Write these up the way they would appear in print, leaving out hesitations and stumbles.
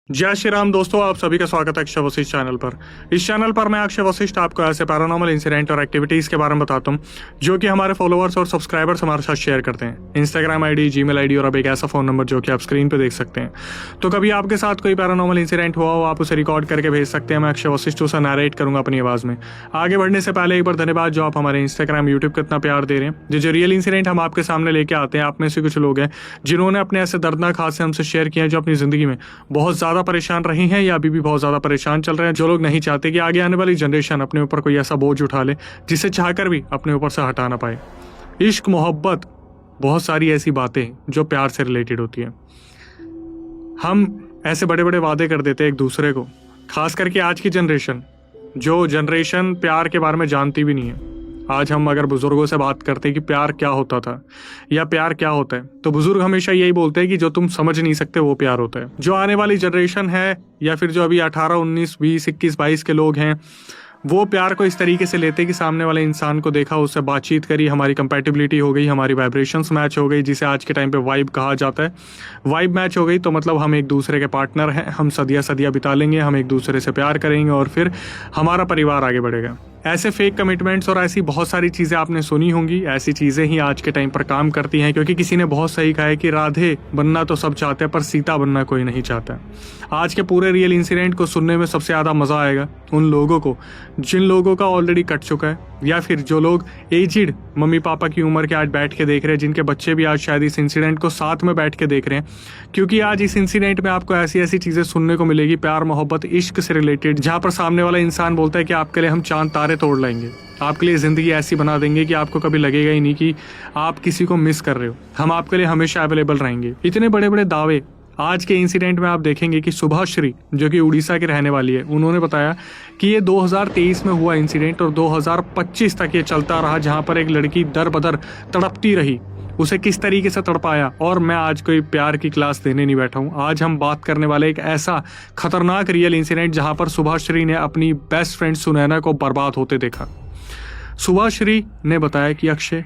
जय श्री राम दोस्तों, आप सभी का स्वागत है अक्षय वशिष्ठ चैनल पर। इस चैनल पर मैं अक्षय वशिष्ठ आपको ऐसे पैरानॉर्मल इंसिडेंट और एक्टिविटीज के बारे में बताता हूं जो कि हमारे फॉलोअर्स और सब्सक्राइबर्स हमारे साथ शेयर करते हैं। इंस्टाग्राम आईडी, जीमेल आईडी और अब एक ऐसा फोन नंबर जो कि आप स्क्रीन पे देख सकते हैं। तो कभी आपके साथ कोई पैरानॉर्मल इंसिडेंट हुआ हो, आप उसे रिकॉर्ड करके भेज सकते हैं। मैं अक्षय वशिष्ठ उसे नरेट करूंगा अपनी आवाज में। आगे बढ़ने से पहले एक बार धन्यवाद जो आप हमारे इंस्टाग्राम, यूट्यूब को इतना प्यार दे रहे हैं। जो रियल इंसिडेंट हम आपके सामने लेके आते हैं, आप में से कुछ लोग हैं जिन्होंने अपने ऐसे दर्दनाक हादसे हमसे शेयर किए हैं जो अपनी जिंदगी में बहुत ज्यादा परेशान रही हैं या अभी भी बहुत ज्यादा परेशान चल रहे हैं। जो लोग नहीं चाहते कि आगे आने वाली जनरेशन अपने ऊपर कोई ऐसा बोझ उठा ले जिसे चाहकर भी अपने ऊपर से हटा ना पाए। इश्क, मोहब्बत, बहुत सारी ऐसी बातें जो प्यार से रिलेटेड होती हैं। हम ऐसे बड़े बड़े वादे कर देते हैं एक दूसरे को, खास करके आज की जनरेशन, जो जनरेशन प्यार के बारे में जानती भी नहीं है। आज हम अगर बुजुर्गों से बात करते हैं कि प्यार क्या होता था या प्यार क्या होता है, तो बुजुर्ग हमेशा यही बोलते हैं कि जो तुम समझ नहीं सकते वो प्यार होता है। जो आने वाली जनरेशन है या फिर जो अभी 18, 19, 20, 21, 22 के लोग हैं, वो प्यार को इस तरीके से लेते कि सामने वाले इंसान को देखा, उससे बातचीत करी, हमारी कंपैटिबिलिटी हो गई, हमारी वाइब्रेशंस मैच हो गई, जिसे आज के टाइम पे वाइब कहा जाता है। वाइब मैच हो गई तो मतलब हम एक दूसरे के पार्टनर हैं, हम सदियां सदियां बिता लेंगे, हम एक दूसरे से प्यार करेंगे और फिर हमारा परिवार आगे बढ़ेगा। ऐसे फेक कमिटमेंट्स और ऐसी बहुत सारी चीज़ें आपने सुनी होंगी। ऐसी चीज़ें ही आज के टाइम पर काम करती हैं, क्योंकि किसी ने बहुत सही कहा है कि राधे बनना तो सब चाहते हैं पर सीता बनना कोई नहीं चाहता। आज के पूरे रियल इंसिडेंट को सुनने में सबसे ज़्यादा मज़ा आएगा उन लोगों को जिन लोगों का ऑलरेडी कट चुका है, या फिर जो लोग एजिड मम्मी पापा की उम्र के आज बैठ के देख रहे हैं, जिनके बच्चे भी आज शायद इस इंसिडेंट को साथ में बैठ के देख रहे हैं। क्योंकि आज इस इंसिडेंट में आपको ऐसी ऐसी चीज़ें सुनने को मिलेगी, प्यार, मोहब्बत, इश्क से रिलेटेड, जहाँ पर सामने वाला इंसान बोलता है कि आपके लिए हम चांद तारे तोड़ लाएंगे, आपके लिए ज़िंदगी ऐसी बना देंगे कि आपको कभी लगेगा ही नहीं कि आप किसी को मिस कर रहे हो, हम आपके लिए हमेशा अवेलेबल रहेंगे। इतने बड़े बड़े दावे आज के इंसिडेंट में आप देखेंगे कि सुभाश्री, जो कि उड़ीसा की रहने वाली है, उन्होंने बताया कि ये 2023 में हुआ इंसिडेंट और 2025 तक ये चलता रहा, जहां पर एक लड़की दर बदर तड़पती रही, उसे किस तरीके से तड़पाया। और मैं आज कोई प्यार की क्लास देने नहीं बैठा हूँ। आज हम बात करने वाले एक ऐसा खतरनाक रियल इंसिडेंट जहां पर सुभाश्री ने अपनी बेस्ट फ्रेंड सुनैना को बर्बाद होते देखा। सुभाश्री ने बताया कि अक्षय,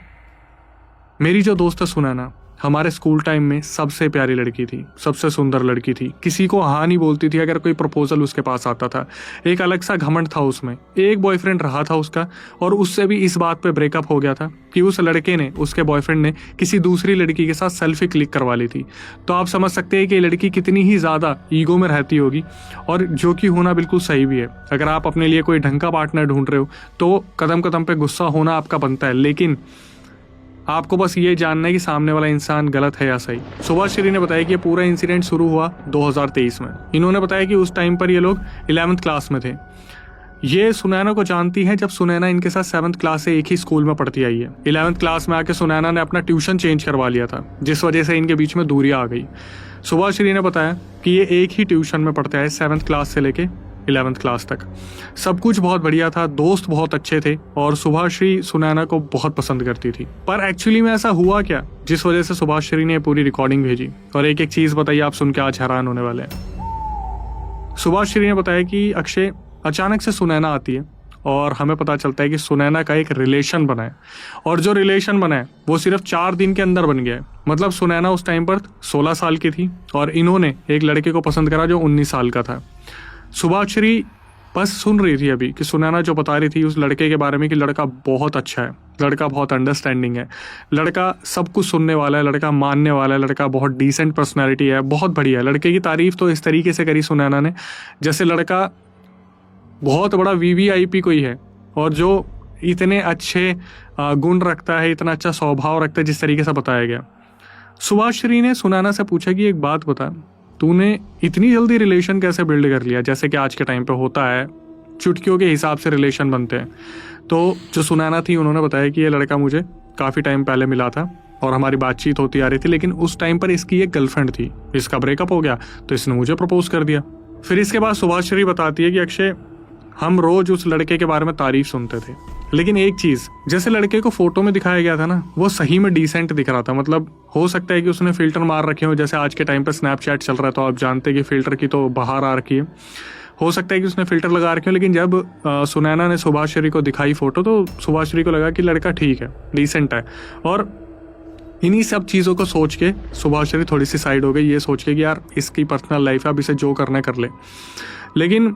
मेरी जो दोस्त है सुनैना, हमारे स्कूल टाइम में सबसे प्यारी लड़की थी, सबसे सुंदर लड़की थी, किसी को हाँ नहीं बोलती थी अगर कोई प्रपोजल उसके पास आता था। एक अलग सा घमंड था उसमें। एक बॉयफ्रेंड रहा था उसका और उससे भी इस बात पे ब्रेकअप हो गया था कि उस लड़के ने, उसके बॉयफ्रेंड ने किसी दूसरी लड़की के साथ सेल्फी क्लिक करवा ली थी। तो आप समझ सकते हैं कि ये लड़की कितनी ही ज़्यादा ईगो में रहती होगी, और जो कि होना बिल्कुल सही भी है। अगर आप अपने लिए कोई ढंग का पार्टनर ढूंढ रहे हो तो कदम कदम पे गुस्सा होना आपका बनता है, लेकिन आपको बस ये जानना है कि सामने वाला इंसान गलत है या सही। सुभाश्री ने बताया कि ये पूरा इंसिडेंट शुरू हुआ 2023 में। इन्होंने बताया कि उस टाइम पर ये लोग 11th क्लास में थे। ये सुनैना को जानती है जब सुनैना इनके साथ 7th क्लास से एक ही स्कूल में पढ़ती आई है। 11th क्लास में आके सुनैना ने अपना ट्यूशन चेंज करवा लिया था, जिस वजह से इनके बीच में दूरियां आ गई। सुभाश्री ने बताया कि ये एक ही ट्यूशन में पढ़ते आए 7th क्लास से लेके 11th क्लास तक। सब कुछ बहुत बढ़िया था, दोस्त बहुत अच्छे थे और सुभाश्री सुनैना को बहुत पसंद करती थी। पर एक्चुअली में ऐसा हुआ क्या जिस वजह से सुभाश्री ने पूरी रिकॉर्डिंग भेजी, और एक एक चीज बताइए, आप सुन के आज हैरान होने वाले हैं। सुभाश्री ने बताया कि अक्षय, अचानक से सुनैना आती है और हमें पता चलता है कि सुनैना का एक रिलेशन बना है, और जो रिलेशन बना है वो सिर्फ 4 दिन के अंदर बन गया है। मतलब सुनैना उस टाइम पर 16 साल की थी और इन्होंने एक लड़के को पसंद करा जो 19 साल का था। सुभाश्री बस सुन रही थी अभी कि सुनैना जो बता रही थी उस लड़के के बारे में कि लड़का बहुत अच्छा है, लड़का बहुत अंडरस्टैंडिंग है, लड़का सब कुछ सुनने वाला है, लड़का मानने वाला है, लड़का बहुत डिसेंट पर्सनैलिटी है, बहुत बढ़िया है। लड़के की तारीफ तो इस तरीके से करी सुनैना ने जैसे लड़का बहुत बड़ा वीवीआईपी कोई है, और जो इतने अच्छे गुण रखता है, इतना अच्छा स्वभाव रखता है, जिस तरीके से बताया गया। सुभाश्री ने सुनैना से पूछा कि एक बात बता, तूने इतनी जल्दी रिलेशन कैसे बिल्ड कर लिया? जैसे कि आज के टाइम पे होता है, चुटकियों के हिसाब से रिलेशन बनते हैं। तो जो सुनैना थी उन्होंने बताया कि ये लड़का मुझे काफ़ी टाइम पहले मिला था और हमारी बातचीत होती आ रही थी, लेकिन उस टाइम पर इसकी एक गर्लफ्रेंड थी, इसका ब्रेकअप हो गया तो इसने मुझे प्रपोज कर दिया। फिर इसके बाद सुभाश्री बताती है कि अक्षय, हम रोज उस लड़के के बारे में तारीफ सुनते थे, लेकिन एक चीज, जैसे लड़के को फोटो में दिखाया गया था ना, वो सही में डिसेंट दिख रहा था। मतलब हो सकता है कि उसने फिल्टर मार रखे हो, जैसे आज के टाइम पर स्नैपचैट चल रहा है तो आप जानते हैं कि फिल्टर की तो बाहर आ रखी है। हो सकता है कि उसने फिल्टर लगा रखे हो, लेकिन जब सुनैना ने सुभाश्री को दिखाई फोटो तो सुभाश्री को लगा कि लड़का ठीक है, डिसेंट है। और इन्हीं सब चीज़ों को सोच के सुभाश्री थोड़ी सी साइड हो गई, ये सोच के कि यार इसकी पर्सनल लाइफ है, अब इसे जो करना कर ले। लेकिन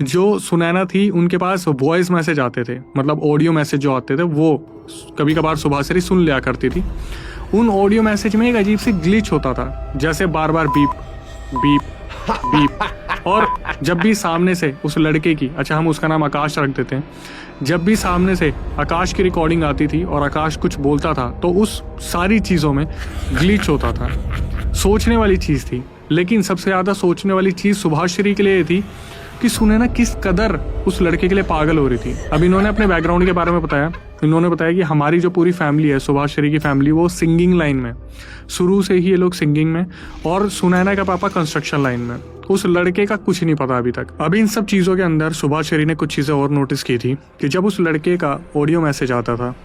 जो सुनैना थी उनके पास वॉइस मैसेज आते थे, मतलब ऑडियो मैसेज जो आते थे वो कभी कभार सुभाश्री सुन लिया करती थी। उन ऑडियो मैसेज में एक अजीब सी ग्लिच होता था, जैसे बार बार बीप बीप बीप। और जब भी सामने से उस लड़के की, अच्छा हम उसका नाम आकाश रख देते हैं, जब भी सामने से आकाश की रिकॉर्डिंग आती थी और आकाश कुछ बोलता था तो उस सारी चीज़ों में ग्लिच होता था। सोचने वाली चीज़ थी, लेकिन सबसे ज़्यादा सोचने वाली चीज़ सुभाश्री के लिए थी कि सुनैना किस कदर उस लड़के के लिए पागल हो रही थी। अब इन्होंने अपने बैकग्राउंड के बारे में बताया। इन्होंने बताया कि हमारी जो पूरी फैमिली है, सुभाश्री की फैमिली, वो सिंगिंग लाइन में, शुरू से ही ये लोग सिंगिंग में, और सुनैना का पापा कंस्ट्रक्शन लाइन में। उस लड़के का कुछ नहीं पता अभी तक। अभी इन सब चीज़ों के अंदर सुभाश्री ने कुछ चीज़ें और नोटिस की थी कि जब उस लड़के का ऑडियो मैसेज आता था,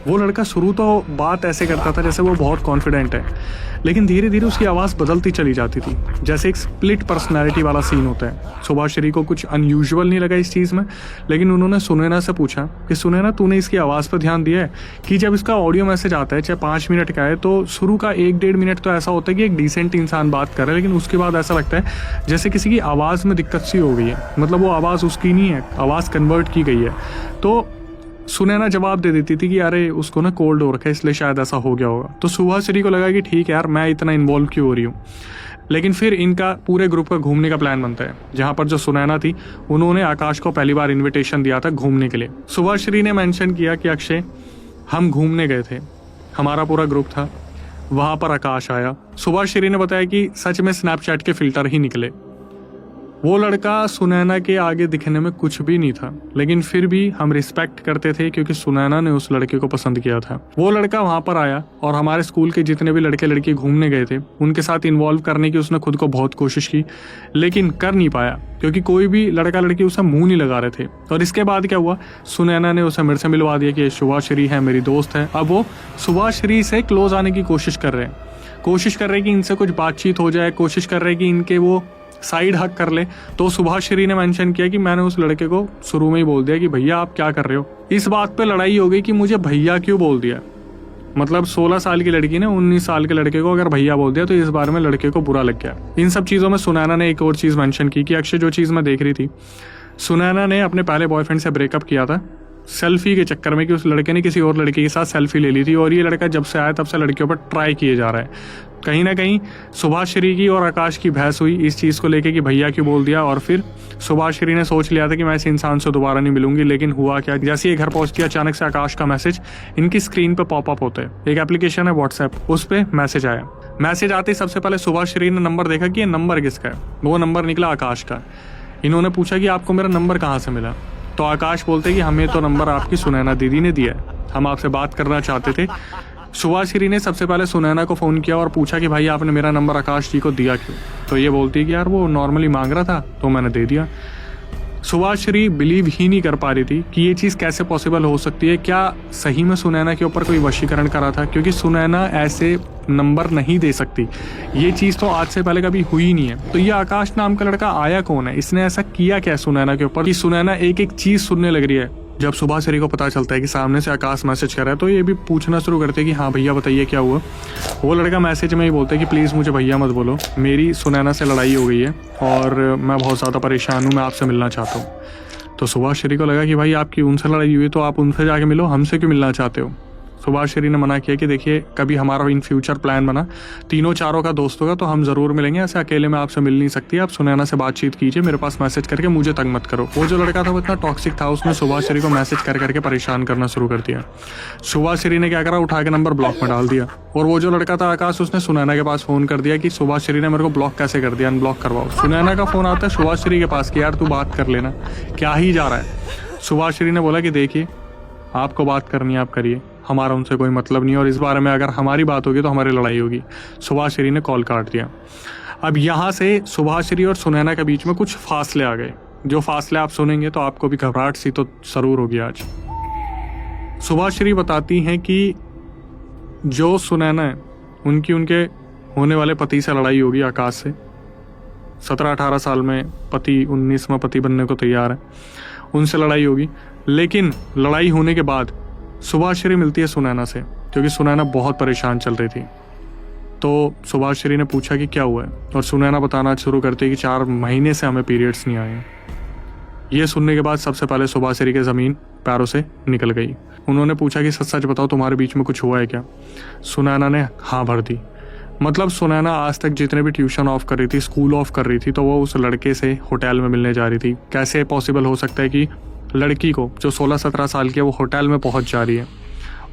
वो लड़का शुरू तो बात ऐसे करता था जैसे वो बहुत कॉन्फिडेंट है, लेकिन धीरे धीरे उसकी आवाज़ बदलती चली जाती थी, जैसे एक स्प्लिट पर्सनैलिटी वाला सीन होता है। सुभाश्री को कुछ अनयूजुअल नहीं लगा इस चीज़ में, लेकिन उन्होंने सुनैना से पूछा कि सुनैना तूने इसकी आवाज़ पर ध्यान दिया है कि जब इसका ऑडियो मैसेज आता है, चाहे 5 मिनट का है, तो शुरू का 1-1.5 मिनट तो ऐसा होता है कि एक डिसेंट इंसान बात कर रहा है, लेकिन उसके बाद ऐसा लगता है जैसे किसी की आवाज़ में दिक्कत सी हो गई है, मतलब वो आवाज़ उसकी नहीं है, आवाज़ कन्वर्ट की गई है। तो सुनैना जवाब दे देती थी कि अरे उसको ना कोल्ड हो रखा है, इसलिए शायद ऐसा हो गया होगा। तो सुभाश्री को लगा कि ठीक है यार, मैं इतना इन्वॉल्व क्यों हो रही हूँ। लेकिन फिर इनका पूरे ग्रुप का घूमने का प्लान बनता है, जहाँ पर जो सुनैना थी उन्होंने आकाश को पहली बार इन्विटेशन दिया था घूमने के लिए। सुभाश्री ने मेंशन किया कि अक्षय, हम घूमने गए थे, हमारा पूरा ग्रुप था, वहाँ पर आकाश आया। सुभाश्री ने बताया कि सच में स्नैपचैट के फिल्टर ही निकले। वो लड़का सुनैना के आगे दिखने में कुछ भी नहीं था, लेकिन फिर भी हम रिस्पेक्ट करते थे क्योंकि सुनैना ने उस लड़के को पसंद किया था। वो लड़का वहाँ पर आया और हमारे स्कूल के जितने भी लड़के लड़की घूमने गए थे उनके साथ इन्वॉल्व करने की उसने खुद को बहुत कोशिश की, लेकिन कर नहीं पाया क्योंकि कोई भी लड़का लड़की उसे मुंह नहीं लगा रहे थे। और इसके बाद क्या हुआ, सुनैना ने उसे मेरे से मिलवा दिया कि सुभाश्री है, मेरी दोस्त है। अब वो सुभाश्री से क्लोज आने की कोशिश कर रहे हैं कि इनसे कुछ बातचीत हो जाए, कोशिश कर रहे हैं कि इनके वो साइड हक कर ले। तो सुभाश्री ने मेंशन किया कि मैंने उस लड़के को शुरू में ही बोल दिया कि भैया आप क्या कर रहे हो। इस बात पे लड़ाई हो गई कि मुझे भैया क्यों बोल दिया, मतलब 16 साल की लड़की ने 19 साल के लड़के को अगर भैया बोल दिया तो इस बारे में लड़के को बुरा लग गया। इन सब चीज़ों में सुनैना ने एक और चीज़ मेंशन की कि अक्षय, जो चीज़ मैं देख रही थी, सुनैना ने अपने पहले बॉयफ्रेंड से ब्रेकअप किया था सेल्फी के चक्कर में कि उस लड़के ने किसी और लड़के के साथ सेल्फी ले ली थी, और ये लड़का जब से आया तब से लड़कियों पर ट्राई किए जा रहा है। कहीं ना कहीं सुभाश्री की और आकाश की बहस हुई इस चीज़ को लेके कि भैया क्यों बोल दिया, और फिर सुभाश्री ने सोच लिया था कि मैं इस इंसान से दोबारा नहीं मिलूंगी। लेकिन हुआ क्या, जैसे ये घर पहुंचती है अचानक से आकाश का मैसेज इनकी स्क्रीन पे पॉपअप होता है। एक एप्लीकेशन है व्हाट्सएप, उस पर मैसेज आया। मैसेज आते ही सबसे पहले सुभाश्री ने नंबर देखा कि ये नंबर किसका है। वो नंबर निकला आकाश का। इन्होंने पूछा कि आपको मेरा नंबर कहाँ से मिला, तो आकाश बोलते कि हमें तो नंबर आपकी सुनैना दीदी ने दिया है, हम आपसे बात करना चाहते थे। सुभाश्री ने सबसे पहले सुनैना को फ़ोन किया और पूछा कि भाई आपने मेरा नंबर आकाश जी को दिया क्यों। तो ये बोलती है कि यार वो नॉर्मली मांग रहा था तो मैंने दे दिया। सुभाश्री बिलीव ही नहीं कर पा रही थी कि ये चीज़ कैसे पॉसिबल हो सकती है। क्या सही में सुनैना के ऊपर कोई वशीकरण करा था, क्योंकि सुनैना ऐसे नंबर नहीं दे सकती। ये चीज़ तो आज से पहले कभी हुई नहीं है। तो ये आकाश नाम का लड़का आया कौन है, इसने ऐसा किया क्या सुनैना के ऊपर कि सुनैना एक एक चीज़ सुनने लग रही है। जब सुभाश्री को पता चलता है कि सामने से आकाश मैसेज कर रहा है तो ये भी पूछना शुरू करते हैं कि हाँ भैया बताइए क्या हुआ। वो लड़का मैसेज में ही बोलता है कि प्लीज़ मुझे भैया मत बोलो, मेरी सुनैना से लड़ाई हो गई है और मैं बहुत ज़्यादा परेशान हूँ, मैं आपसे मिलना चाहता हूँ। तो सुभाश्री को लगा कि भाई आपकी उनसे लड़ाई हुई तो आप उनसे जाके मिलो, हमसे क्यों मिलना चाहते हो। सुभाश्री ने मना किया कि देखिए कभी हमारा इन फ्यूचर प्लान बना तीनों चारों का दोस्तों का तो हम ज़रूर मिलेंगे, ऐसे अकेले में आपसे मिल नहीं सकती, आप सुनैना से बातचीत कीजिए, मेरे पास मैसेज करके मुझे तंग मत करो। वो जो लड़का था वो इतना टॉक्सिक था, उसने सुभाश्री को मैसेज कर करके परेशान करना शुरू कर दिया। सुभाश्री ने क्या करा, उठा के नंबर ब्लॉक में डाल दिया। और वो जो लड़का था आकाश, उसने सुनैना के पास फ़ोन कर दिया कि सुभाश्री ने मेरे को ब्लॉक कैसे कर दिया, अनब्लॉक करवाओ। सुनैना का फ़ोन आता है सुभाश्री के पास कि यार तू बात कर लेना, क्या ही जा रहा है। सुभाश्री ने बोला कि देखिए आपको बात करनी है आप करिए, हमारा उनसे कोई मतलब नहीं, और इस बारे में अगर हमारी बात होगी तो हमारी लड़ाई होगी। सुभाश्री ने कॉल काट दिया। अब यहाँ से सुभाश्री और सुनैना के बीच में कुछ फासले आ गए, जो फासले आप सुनेंगे तो आपको भी घबराहट सी तो जरूर होगी। आज सुभाश्री बताती हैं कि जो सुनैना है उनकी उनके होने वाले पति से लड़ाई होगी आकाश से। 17-18 साल में पति, 19वां पति बनने को तैयार है, उनसे लड़ाई होगी। लेकिन लड़ाई होने के बाद सुभाश्री मिलती है सुनैना से क्योंकि सुनैना बहुत परेशान चल रही थी। तो सुभाश्री ने पूछा कि क्या हुआ है, और सुनैना बताना शुरू करती है कि 4 महीने से हमें पीरियड्स नहीं आए हैं। ये सुनने के बाद सबसे पहले सुभाश्री की ज़मीन पैरों से निकल गई। उन्होंने पूछा कि सच सच बताओ, तुम्हारे बीच में कुछ हुआ है क्या? सुनैना ने हाँ भर दी। मतलब सुनैना आज तक जितने भी ट्यूशन ऑफ कर रही थी, स्कूल ऑफ कर रही थी, तो वो उस लड़के से होटल में मिलने जा रही थी। कैसे पॉसिबल हो सकता है कि लड़की को जो 16-17 साल की है वो होटल में पहुंच जा रही है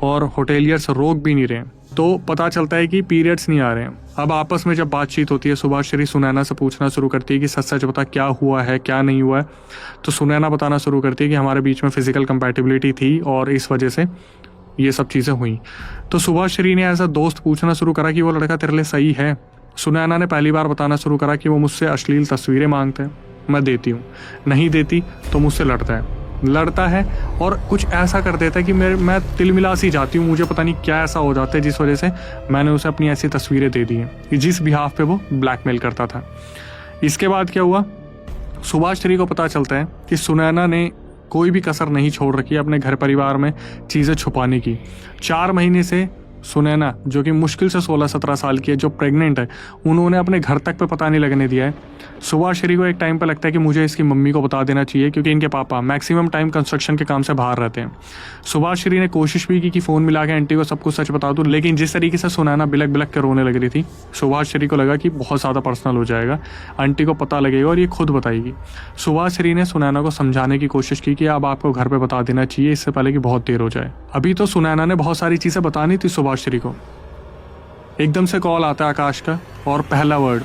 और होटेलियर्स रोक भी नहीं रहे हैं? तो पता चलता है कि पीरियड्स नहीं आ रहे हैं। अब आपस में जब बातचीत होती है, सुभाश्री सुनैना से पूछना शुरू करती है कि सच सच बता, क्या हुआ है, क्या नहीं हुआ है। तो सुनैना बताना शुरू करती है कि हमारे बीच में फिजिकल कंपैटिबिलिटी थी और इस वजह से ये सब चीज़ें हुई। तो सुभाश्री ने ऐसा दोस्त पूछना शुरू करा कि वो लड़का तेरे लिए सही है? सुनैना ने पहली बार बताना शुरू करा कि वो मुझसे अश्लील तस्वीरें मांगते हैं, मैं देती हूँ, नहीं देती तो मुझसे लड़ता है और कुछ ऐसा कर देता है कि मैं तिलमिला सी जाती हूँ। मुझे पता नहीं क्या ऐसा हो जाता है जिस वजह से मैंने उसे अपनी ऐसी तस्वीरें दे दी हैं जिस बिहाफ पे वो ब्लैकमेल करता था। इसके बाद क्या हुआ, सुभाश्री को पता चलता है कि सुनैना ने कोई भी कसर नहीं छोड़ रखी है अपने घर परिवार में चीज़ें छुपाने की। 4 महीने से सुनैना, जो कि मुश्किल से 16-17 साल की है, जो प्रेग्नेंट है, उन्होंने अपने घर तक पे पता नहीं लगने दिया है। सुभाश्री को एक टाइम पर लगता है कि मुझे इसकी मम्मी को बता देना चाहिए, क्योंकि इनके पापा मैक्सिमम टाइम कंस्ट्रक्शन के काम से बाहर रहते हैं। सुभाश्री ने कोशिश भी की कि फ़ोन मिला के आंटी को सब कुछ सच बता दूँ, लेकिन जिस तरीके से सुनैना बिलक बिलक के रोने लग रही थी, सुभाश्री को लगा कि बहुत ज़्यादा पर्सनल हो जाएगा, आंटी को पता लगेगा और ये खुद बताएगी। सुभाश्री ने सुनैना को समझाने की कोशिश की कि अब आपको घर पर बता देना चाहिए, इससे पहले कि बहुत देर हो जाए। अभी तो सुनैना ने बहुत सारी चीज़ें बतानी थी सुभाश्री को। एकदम से कॉल आता है आकाश का, और पहला वर्ड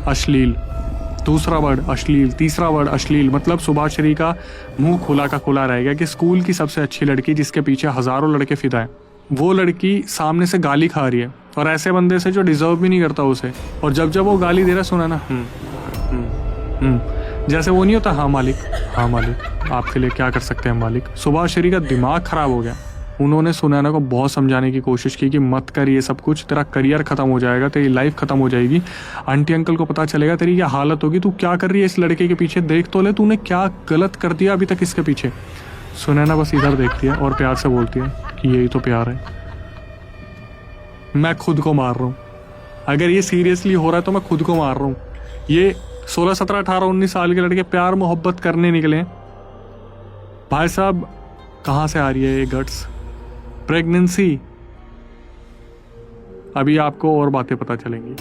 अश्लील, दूसरा वर्ड अश्लील, तीसरा वर्ड अश्लील। मतलब सुभाश्री का मुंह खुला का खुला रह गया कि स्कूल की सबसे अच्छी लड़की, जिसके पीछे हजारों लड़के फिदा है, वो लड़की सामने से गाली खा रही है, और ऐसे बंदे से जो डिजर्व भी नहीं करता उसे। और जब वो गाली दे रहा, सुना ना जैसे वो नहीं होता, हाँ मालिक आपके लिए क्या कर सकते हैं मालिक। सुभाश्री का दिमाग खराब हो गया। उन्होंने सुनैना को बहुत समझाने की कोशिश की कि मत कर ये सब कुछ, तेरा करियर खत्म हो जाएगा, तेरी लाइफ खत्म हो जाएगी, आंटी अंकल को पता चलेगा तेरी क्या हालत होगी, तू क्या कर रही है इस लड़के के पीछे, देख तो ले तूने क्या गलत कर दिया अभी तक इसके पीछे। सुनैना बस इधर देखती है और प्यार से बोलती है कि यही तो प्यार है, मैं खुद को मार रहा हूँ, अगर ये सीरियसली हो रहा है तो मैं खुद को मार रहा हूँ। ये 16, 17, 18, 19 साल के लड़के प्यार मोहब्बत करने निकले। भाई साहब कहाँ से आ रही है ये गट्स? प्रेगनेंसी। अभी आपको और बातें पता चलेंगी।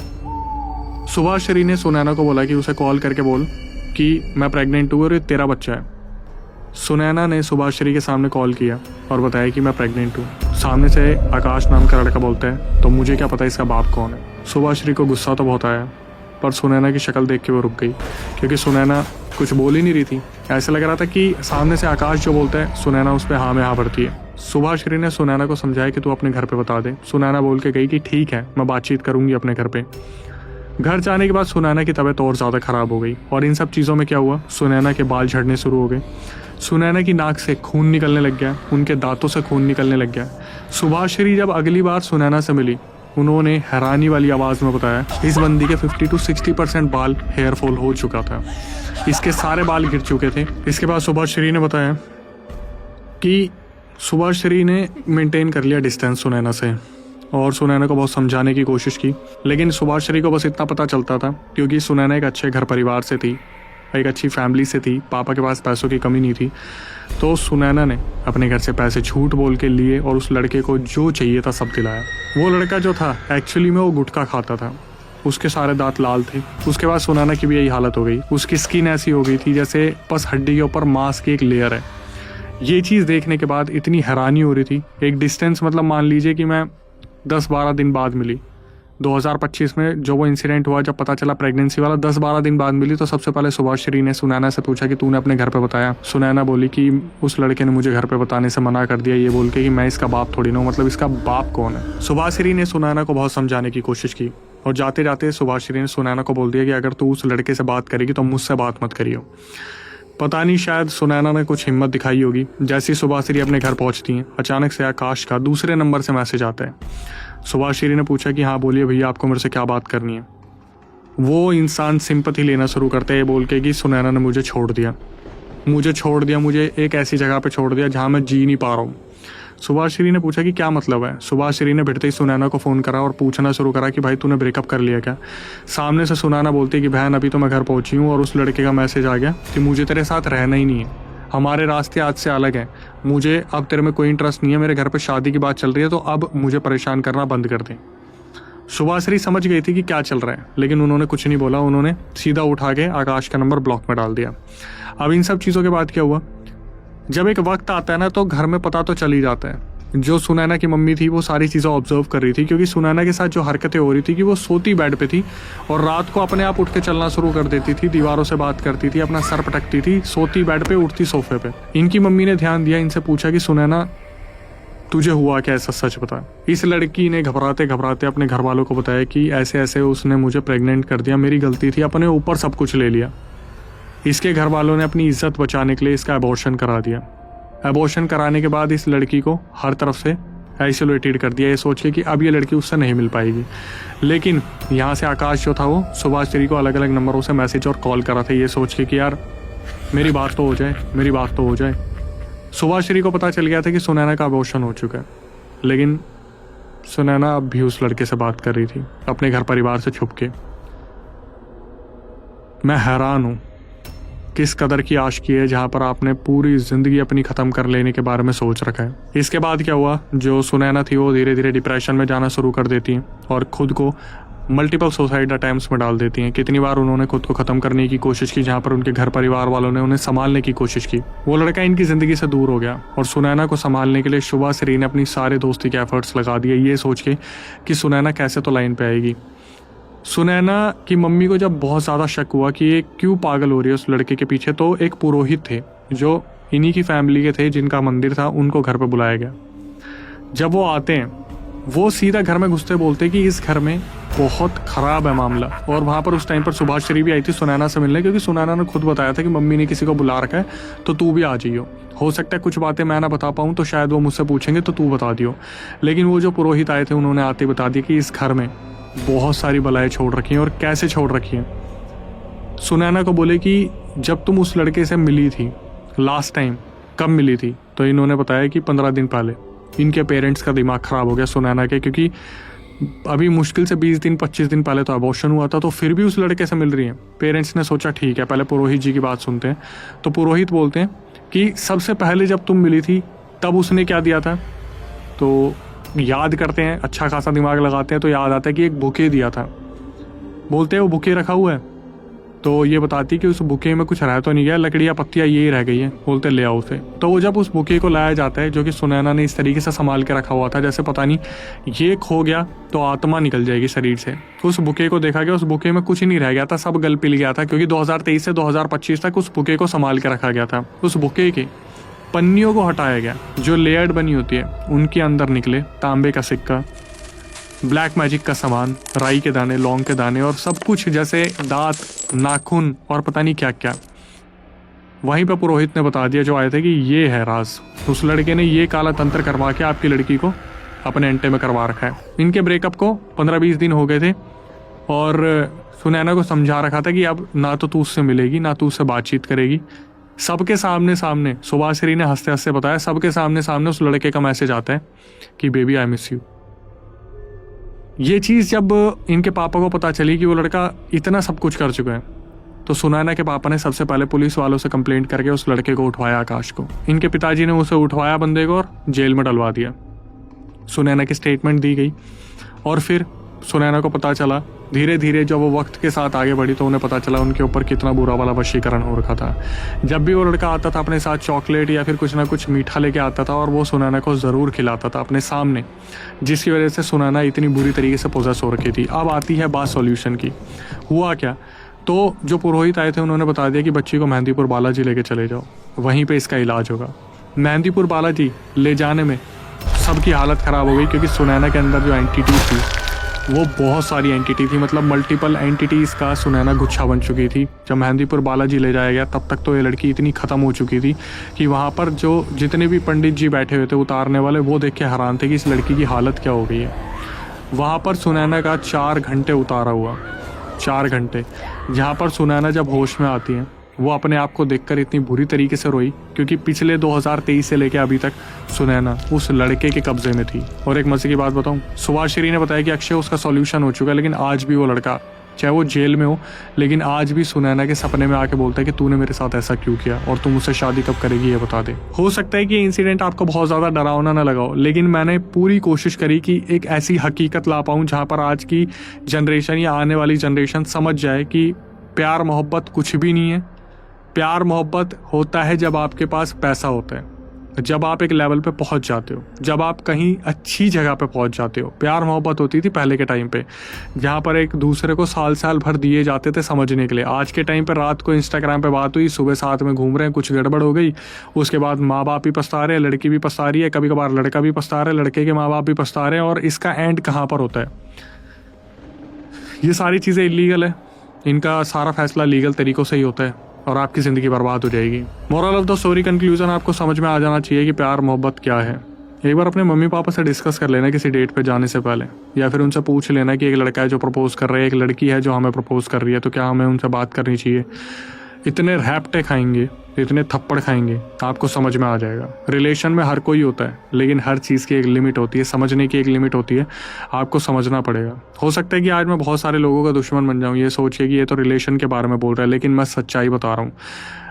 सुभाश्री ने सुनैना को बोला कि उसे कॉल करके बोल कि मैं प्रेग्नेंट हूँ और ये तेरा बच्चा है। सुनैना ने सुभाश्री के सामने कॉल किया और बताया कि मैं प्रेग्नेंट हूँ। सामने से आकाश नाम का लड़का बोलता है, तो मुझे क्या पता इसका बाप कौन है। सुभाश्री को गुस्सा तो बहुत आया, पर सुनैना की शक्ल देख के वो रुक गई, क्योंकि सुनैना कुछ बोल ही नहीं रही थी। ऐसा लग रहा था कि सामने से आकाश जो बोलता है, सुनैना उस पर हाँ में हाँ भरती है। सुभाश्री ने सुनैना को समझाया कि तू अपने घर पे बता दे। सुनैना बोल के गई कि ठीक है, मैं बातचीत करूंगी अपने घर पे। घर जाने के बाद सुनैना की तबीयत और ज़्यादा ख़राब हो गई, और इन सब चीज़ों में क्या हुआ, सुनैना के बाल झड़ने शुरू हो गए, सुनैना की नाक से खून निकलने लग गया, उनके दांतों से खून निकलने लग गया। सुभाश्री जब अगली बार सुनैना से मिली, उन्होंने हैरानी वाली आवाज़ में बताया इस बंदी के 50 to 60% बाल हेयर फॉल हो चुका था, इसके सारे बाल गिर चुके थे। इसके बाद सुभाश्री ने बताया कि सुभाश्री ने मेंटेन कर लिया डिस्टेंस सुनैना से, और सुनैना को बहुत समझाने की कोशिश की, लेकिन सुभाश्री को बस इतना पता चलता था, क्योंकि सुनैना एक अच्छे घर परिवार से थी, एक अच्छी फैमिली से थी, पापा के पास पैसों की कमी नहीं थी, तो सुनैना ने अपने घर से पैसे झूठ बोल के लिए और उस लड़के को जो चाहिए था सब दिलाया। वो लड़का जो था एक्चुअली में वो गुटखा खाता था, उसके सारे दांत लाल थे। उसके बाद सुनैना की भी यही हालत हो गई, उसकी स्किन ऐसी हो गई थी जैसे बस हड्डी के ऊपर मांस की एक लेयर है। ये चीज़ देखने के बाद इतनी हैरानी हो रही थी, एक डिस्टेंस मतलब मान लीजिए कि मैं 10-12 दिन बाद मिली 2025 में, जो वो इंसिडेंट हुआ जब पता चला प्रेगनेंसी वाला, 10-12 दिन बाद मिली। तो सबसे पहले सुभाश्री ने सुनैना से पूछा कि तूने अपने घर पे बताया? सुनैना बोली कि उस लड़के ने मुझे घर पे बताने से मना कर दिया, ये बोल के कि मैं इसका बाप थोड़ी ना हूँ, मतलब इसका बाप कौन है। सुभाश्री ने सुनैना को बहुत समझाने की कोशिश की, और जाते जाते सुभाश्री ने सुनैना को बोल दिया कि अगर तू उस लड़के से बात करेगी तो मुझसे बात मत करियो। पता नहीं, शायद सुनैना ने कुछ हिम्मत दिखाई होगी। जैसे ही सुभाश्री अपने घर पहुंचती हैं, अचानक से आकाश का दूसरे नंबर से मैसेज आता है। सुभाश्री ने पूछा कि हाँ बोलिए भैया, आपको मेरे से क्या बात करनी है। वो इंसान सिंपैथी लेना शुरू करते हैं बोल के कि सुनैना ने मुझे छोड़ दिया। मुझे छोड़ दिया, मुझे एक ऐसी जगह पे छोड़ दिया जहाँ मैं जी नहीं पा रहा हूँ। सुभाश्री ने पूछा कि क्या मतलब है। सुभाश्री ने भिड़ते ही सुनैना को फ़ोन करा और पूछना शुरू करा कि भाई तूने ब्रेकअप कर लिया क्या। सामने से सुनैना बोलती कि बहन अभी तो मैं घर पहुंची हूँ और उस लड़के का मैसेज आ गया कि मुझे तेरे साथ रहना ही नहीं है, हमारे रास्ते आज से अलग हैं, मुझे अब तेरे में कोई इंटरेस्ट नहीं है, मेरे घर पे शादी की बात चल रही है, तो अब मुझे परेशान करना बंद कर दे। सुभाश्री समझ गई थी कि क्या चल रहा है, लेकिन उन्होंने कुछ नहीं बोला। उन्होंने सीधा उठा के आकाश का नंबर ब्लॉक में डाल दिया। अब इन सब चीज़ों के बाद क्या हुआ, जब एक वक्त आता है ना तो घर में पता तो चल ही जाता है। जो सुनैना की मम्मी थी वो सारी चीज़ें ऑब्जर्व कर रही थी, क्योंकि सुनैना के साथ जो हरकतें हो रही थी कि वो सोती बेड पे थी और रात को अपने आप उठ के चलना शुरू कर देती थी, दीवारों से बात करती थी, अपना सर पटकती थी, सोती बेड पे उठती सोफे पे। इनकी मम्मी ने ध्यान दिया, इनसे पूछा कि सुनैना तुझे हुआ क्या, ऐसा सच बता। इस लड़की ने घबराते घबराते अपने घर वालों को बताया कि ऐसे ऐसे उसने मुझे प्रेग्नेंट कर दिया, मेरी गलती थी, अपने ऊपर सब कुछ ले लिया। इसके घर वालों ने अपनी इज्जत बचाने के लिए इसका अबॉर्शन करा दिया। अबॉर्शन कराने के बाद इस लड़की को हर तरफ से आइसोलेटेड कर दिया, ये सोच के कि अब ये लड़की उससे नहीं मिल पाएगी। लेकिन यहाँ से आकाश जो था वो सुभाश्री को अलग अलग नंबरों से मैसेज और कॉल करा था, ये सोच के कि यार मेरी बात तो हो जाए। सुभाश्री को पता चल गया था कि सुनैना का अबॉर्शन हो चुका है, लेकिन सुनैना अब भी उस लड़के से बात कर रही थी अपने घर परिवार से छुप के। मैं हैरान हूँ किस कदर की आशिकी है जहाँ पर आपने पूरी ज़िंदगी अपनी ख़त्म कर लेने के बारे में सोच रखा है। इसके बाद क्या हुआ, जो सुनैना थी वो धीरे धीरे डिप्रेशन में जाना शुरू कर देती हैं और ख़ुद को मल्टीपल सुसाइड अटैम्प्ट्स में डाल देती हैं। कितनी बार उन्होंने खुद को ख़त्म करने की कोशिश की, जहाँ पर उनके घर परिवार वालों ने उन्हें संभालने की कोशिश की। वो लड़का इनकी ज़िंदगी से दूर हो गया और सुनैना को संभालने के लिए सुभाश्री ने अपनी सारे दोस्ती के एफर्ट्स लगा दिए, ये सोच के कि सुनैना कैसे तो लाइन पे आएगी। सुनैना की मम्मी को जब बहुत ज़्यादा शक हुआ कि ये क्यों पागल हो रही है उस लड़के के पीछे, तो एक पुरोहित थे जो इन्हीं की फैमिली के थे, जिनका मंदिर था, उनको घर पे बुलाया गया। जब वो आते हैं वो सीधा घर में घुसते बोलते कि इस घर में बहुत ख़राब है मामला। और वहाँ पर उस टाइम पर सुभाश्री भी आई थी सुनैना से मिलने, क्योंकि सुनैना ने खुद बताया था कि मम्मी ने किसी को बुला रखा है तो तू भी आ जाइयो, हो सकता है कुछ बातें मैं ना बता पाऊँ तो शायद वो मुझसे पूछेंगे तो तू बता दियो। लेकिन वो जो पुरोहित आए थे उन्होंने आते बता दिया कि इस घर में बहुत सारी बलाएं छोड़ रखी हैं। और कैसे छोड़ रखी हैं, सुनैना को बोले कि जब तुम उस लड़के से मिली थी लास्ट टाइम, कब मिली थी, तो इन्होंने बताया कि 15 दिन पहले। इनके पेरेंट्स का दिमाग ख़राब हो गया सुनैना के, क्योंकि अभी मुश्किल से 20 दिन 25 दिन पहले तो अबॉर्शन हुआ था, तो फिर भी उस लड़के से मिल रही हैं। पेरेंट्स ने सोचा ठीक है पहले पुरोहित जी की बात सुनते हैं। तो पुरोहित बोलते हैं कि सबसे पहले जब तुम मिली थी तब उसने क्या दिया था, तो याद करते हैं, अच्छा खासा दिमाग लगाते हैं तो याद आता है कि एक बुके दिया था। बोलते हैं वो बुके रखा हुआ है, तो ये बताती कि उस बुके में कुछ रह तो नहीं गया, लकड़ियाँ पत्तियाँ यही रह गई हैं। बोलते ले आओ उसे। तो वो जब उस बुके को लाया जाता है, जो कि सुनैना ने इस तरीके से संभाल के रखा हुआ था जैसे पता नहीं ये खो गया तो आत्मा निकल जाएगी शरीर से, तो उस बुके को देखा गया, उस बुके में कुछ नहीं रह गया था, सब गल पिल गया था, क्योंकि 2023 से 2025 तक उस बुके को संभाल के रखा गया था। उस बुके के पन्नियों को हटाया गया, जो लेयर्ड बनी होती है, उनके अंदर निकले तांबे का सिक्का, ब्लैक मैजिक का सामान, राई के दाने, लौंग के दाने और सब कुछ, जैसे दांत, नाखून और पता नहीं क्या क्या। वहीं पर पुरोहित ने बता दिया जो आए थे कि ये है राज, उस लड़के ने ये काला तंत्र करवा के आपकी लड़की को अपने अंटे में करवा रखा है। इनके ब्रेकअप को 15-20 दिन हो गए थे और सुनैना को समझा रखा था कि अब ना तो तू उससे मिलेगी ना तू उससे बातचीत करेगी। सबके सामने सुभाश्री ने हंसते हंसते बताया, सबके सामने उस लड़के का मैसेज आता है कि बेबी आई मिस यू। ये चीज़ जब इनके पापा को पता चली कि वो लड़का इतना सब कुछ कर चुका है, तो सुनैना के पापा ने सबसे पहले पुलिस वालों से कंप्लेंट करके उस लड़के को उठवाया, आकाश को। इनके पिताजी ने उसे उठवाया बंदे को और जेल में डलवा दिया। सुनैना की स्टेटमेंट दी गई और फिर सुनैना को पता चला, धीरे धीरे जब वो वक्त के साथ आगे बढ़ी तो उन्हें पता चला उनके ऊपर कितना बुरा वाला वशीकरण हो रखा था। जब भी वो लड़का आता था अपने साथ चॉकलेट या फिर कुछ ना कुछ मीठा लेके आता था और वो सुनैना को ज़रूर खिलाता था अपने सामने, जिसकी वजह से सुनैना इतनी बुरी तरीके से पोजेस हो रखी थी। अब आती है बात सॉल्यूशन की। हुआ क्या, तो जो पुरोहित आए थे उन्होंने बता दिया कि बच्ची को मेहंदीपुर बालाजी लेके चले जाओ, वहीं पर इसका इलाज होगा। मेहंदीपुर बालाजी ले जाने में सबकी हालत ख़राब हो गई, क्योंकि सुनैना के अंदर जो एंटिटी थी वो बहुत सारी एंटिटी थी, मतलब मल्टीपल एंटिटीज़ का सुनैना गुच्छा बन चुकी थी। जब मेहंदीपुर बालाजी ले जाया गया तब तक तो ये लड़की इतनी ख़त्म हो चुकी थी कि वहाँ पर जो जितने भी पंडित जी बैठे हुए थे उतारने वाले, वो देख के हैरान थे कि इस लड़की की हालत क्या हो गई है। वहाँ पर सुनैना का 4 घंटे उतारा हुआ, 4 घंटे, जहाँ पर सुनैना जब होश में आती है वो अपने आप को देखकर इतनी बुरी तरीके से रोई क्योंकि पिछले 2023 से लेकर अभी तक सुनैना उस लड़के के कब्जे में थी। और एक मजे की बात बताऊं, सुभाश्री ने बताया कि अक्षय उसका सॉल्यूशन हो चुका है, लेकिन आज भी वो लड़का चाहे वो जेल में हो, लेकिन आज भी सुनैना के सपने में आके बोलता है कि तूने मेरे साथ ऐसा क्यों किया और तू मुझसे शादी कब करेगी ये बता दे। हो सकता है कि ये इंसिडेंट आपको बहुत ज़्यादा डरावना ना लगाओ, लेकिन मैंने पूरी कोशिश करी कि एक ऐसी हकीकत ला पाऊँ जहाँ पर आज की जनरेशन या आने वाली जनरेशन समझ जाए कि प्यार मोहब्बत कुछ भी नहीं है। प्यार मोहब्बत होता है जब आपके पास पैसा होता है, जब आप एक लेवल पे पहुंच जाते हो, जब आप कहीं अच्छी जगह पे पहुंच जाते हो। प्यार मोहब्बत होती थी पहले के टाइम पे, जहाँ पर एक दूसरे को साल साल भर दिए जाते थे समझने के लिए। आज के टाइम पे रात को इंस्टाग्राम पे बात हुई, सुबह साथ में घूम रहे हैं, कुछ गड़बड़ हो गई, उसके बाद माँ बाप भी पछता रहे हैं, लड़की भी पछता रही है, कभी कभार लड़का भी पछता रहा है, लड़के के माँ बाप भी पछता रहे हैं। और इसका एंड कहाँ पर होता है? ये सारी चीज़ें इलीगल है, इनका सारा फैसला लीगल तरीक़ों से ही होता है और आपकी ज़िंदगी बर्बाद हो जाएगी। Moral of the story conclusion आपको समझ में आ जाना चाहिए कि प्यार मोहब्बत क्या है। एक बार अपने मम्मी पापा से डिस्कस कर लेना किसी डेट पे जाने से पहले, या फिर उनसे पूछ लेना कि एक लड़का है जो प्रपोज कर रहा है, एक लड़की है जो हमें प्रपोज कर रही है, तो क्या हमें उनसे बात करनी चाहिए। इतने रैप्टे खाएंगे, इतने थप्पड़ खाएंगे, आपको समझ में आ जाएगा। रिलेशन में हर कोई होता है, लेकिन हर चीज़ की एक लिमिट होती है, समझने की एक लिमिट होती है, आपको समझना पड़ेगा। हो सकता है कि आज मैं बहुत सारे लोगों का दुश्मन बन जाऊँ, ये सोच के कि ये तो रिलेशन के बारे में बोल रहा है, लेकिन मैं सच्चाई बता रहा हूँ।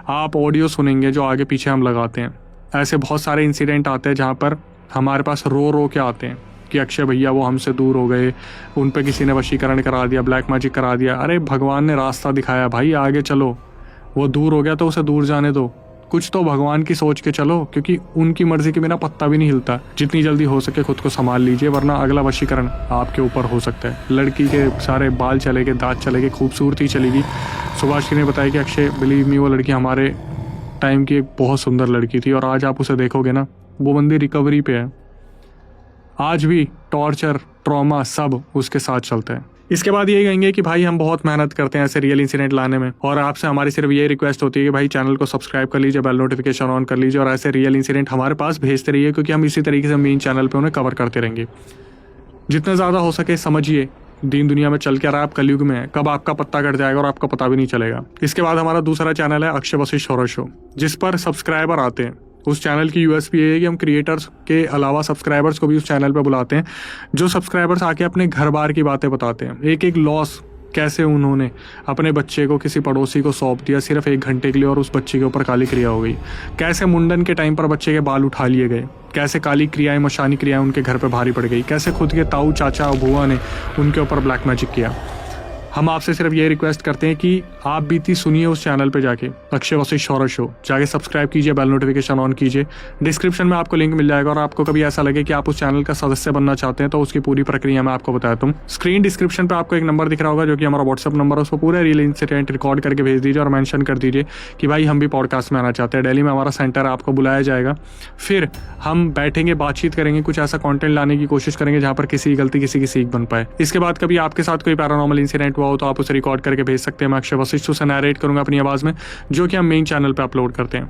आप ऑडियो सुनेंगे जो आगे पीछे हम लगाते हैं, ऐसे बहुत सारे इंसिडेंट आते हैं जहाँ पर हमारे पास रो रो के आते हैं कि अक्षय भैया वो हमसे दूर हो गए, उन पर किसी ने वशीकरण करा दिया, ब्लैक मैजिक करा दिया। अरे भगवान ने रास्ता दिखाया भाई, आगे चलो। वो दूर हो गया तो उसे दूर जाने दो, कुछ तो भगवान की सोच के चलो, क्योंकि उनकी मर्जी के बिना पत्ता भी नहीं हिलता। जितनी जल्दी हो सके खुद को संभाल लीजिए, वरना अगला वशीकरण आपके ऊपर हो सकता है। लड़की के सारे बाल चले गए, दांत चले गए, खूबसूरती चली गई। सुभाश्री ने बताया कि अक्षय बिलीव मी, वो लड़की हमारे टाइम की एक बहुत सुंदर लड़की थी, और आज आप उसे देखोगे ना, वो बंदी रिकवरी पे है। आज भी टॉर्चर, ट्रॉमा सब उसके साथ चलता है। इसके बाद ये कहेंगे कि भाई हम बहुत मेहनत करते हैं ऐसे रियल इंसिडेंट लाने में, और आपसे हमारी सिर्फ ये रिक्वेस्ट होती है कि भाई चैनल को सब्सक्राइब कर लीजिए, बेल नोटिफिकेशन ऑन कर लीजिए, और ऐसे रियल इंसिडेंट हमारे पास भेजते रहिए, क्योंकि हम इसी तरीके से मेन चैनल पे उन्हें कवर करते रहेंगे। जितना ज़्यादा हो सके समझिए, दीन दुनिया में चल के रहा है, आप कलयुग में है, कब आपका पत्ता कट जाएगा और आपका पता भी नहीं चलेगा। इसके बाद हमारा दूसरा चैनल है अक्षय वशिष्ठ हॉरर शो, जिस पर सब्सक्राइबर आते हैं। उस चैनल की यूएसपी ये है कि हम क्रिएटर्स के अलावा सब्सक्राइबर्स को भी उस चैनल पे बुलाते हैं, जो सब्सक्राइबर्स आके अपने घर बार की बातें बताते हैं। एक एक लॉस, कैसे उन्होंने अपने बच्चे को किसी पड़ोसी को सौंप दिया सिर्फ 1 घंटे के लिए, और उस बच्चे के ऊपर काली क्रिया हो गई। कैसे मुंडन के टाइम पर बच्चे के बाल उठा लिए गए, कैसे काली क्रियाएं, मशानी क्रियाएं उनके घर पे भारी पड़ गई, कैसे खुद के ताऊ, चाचा और बुआ ने उनके ऊपर ब्लैक मैजिक किया। हम आपसे सिर्फ ये रिक्वेस्ट करते हैं कि आप बीती सुनिए उस चैनल पे जाके, अक्षय वशिष्ठ हॉरर शो, जाके सब्सक्राइब कीजिए, बेल नोटिफिकेशन ऑन कीजिए। डिस्क्रिप्शन में आपको लिंक मिल जाएगा, और आपको कभी ऐसा लगे कि आप उस चैनल का सदस्य बनना चाहते हैं तो उसकी पूरी प्रक्रिया मैं आपको बताता हूँ। स्क्रीन डिस्क्रिप्शन पे आपको एक नंबर दिख रहा होगा जो कि हमारा व्हाट्सअप नंबर है, उसको पूरा रियल इंसिडेंट रिकॉर्ड करके भेज दीजिए और मेंशन कर दीजिए कि भाई हम भी पॉडकास्ट में आना चाहते हैं। दिल्ली में हमारा सेंटर है, आपको बुलाया जाएगा, फिर हम बैठेंगे, बातचीत करेंगे, कुछ ऐसा कंटेंट लाने की कोशिश करेंगे जहाँ पर किसी की गलती किसी की सीख बन पाए। इसके बाद कभी आपके साथ कोई पैरानॉर्मल इंसिडेंट हुआ हो तो आप उसे रिकॉर्ड करके भेज सकते हैं। मैं अक्षय वशिष्ठ उसे नैरेट करूंगा अपनी आवाज में, जो कि हम मेन चैनल पे अपलोड करते हैं।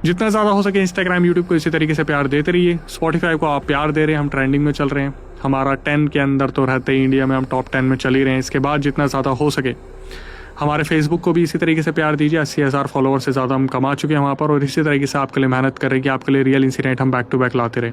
जितना ज़्यादा हो सके इंस्टाग्राम, यूट्यूब को इसी तरीके से प्यार देते रहिए। स्पॉटिफाई को आप प्यार दे रहे हैं, हम ट्रेंडिंग में चल रहे हैं, हमारा 10 के अंदर तो रहते ही, इंडिया में हम टॉप 10 में चल ही रहे हैं। इसके बाद जितना ज़्यादा हो सके हमारे फेसबुक को भी इसी तरीके से प्यार दीजिए। 80,000 फॉलोअर से ज़्यादा हम कमा चुके हैं वहाँ पर, और इसी तरीके से आपके लिए मेहनत कर रहे हैं कि आपके लिए रियल इंसिडेंट हम बैक टू बैक लाते रहे।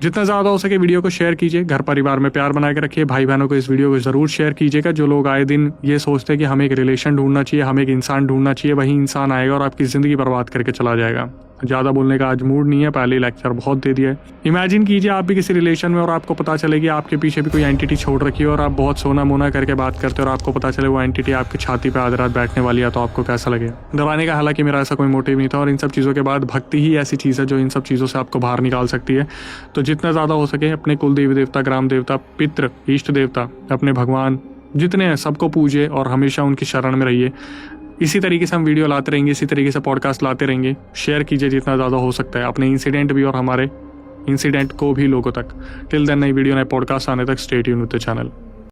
जितना ज़्यादा हो सके वीडियो को शेयर कीजिए, घर परिवार में प्यार बना के रखिए। भाई बहनों को इस वीडियो को ज़रूर शेयर कीजिएगा। जो लोग आए दिन ये सोचते हैं कि हमें एक रिलेशन ढूंढना चाहिए, हमें एक इंसान ढूंढना चाहिए, वही इंसान आएगा और आपकी ज़िंदगी बर्बाद करके चला जाएगा। ज़्यादा बोलने का आज मूड नहीं है, पहले लेक्चर बहुत दे दिया है। इमेजिन कीजिए आप भी किसी रिलेशन में और आपको पता चले कि आपके पीछे भी कोई एंटिटी छोड़ रखी है, और आप बहुत सोना मोना करके बात करते हो, और आपको पता चले वो एंटिटी आपकी छाती पे आधी रात बैठने वाली है, तो आपको कैसा लगेगा। डराने का हालांकि मेरा ऐसा कोई मोटिव नहीं था, और इन सब चीज़ों के बाद भक्ति ही ऐसी चीज़ है जो इन सब चीज़ों से आपको बाहर निकाल सकती है। तो जितना ज़्यादा हो सके अपने कुल देवी देवता, ग्राम देवता, पितृ, इष्ट देवता, अपने भगवान जितने हैं सबको पूजिए और हमेशा उनकी शरण में रहिए। इसी तरीके से हम वीडियो लाते रहेंगे, इसी तरीके से पॉडकास्ट लाते रहेंगे। शेयर कीजिए जितना ज़्यादा हो सकता है अपने इंसिडेंट भी और हमारे इंसिडेंट को भी लोगों तक। टिल देन, नई वीडियो नए पॉडकास्ट आने तक stay tuned with the channel.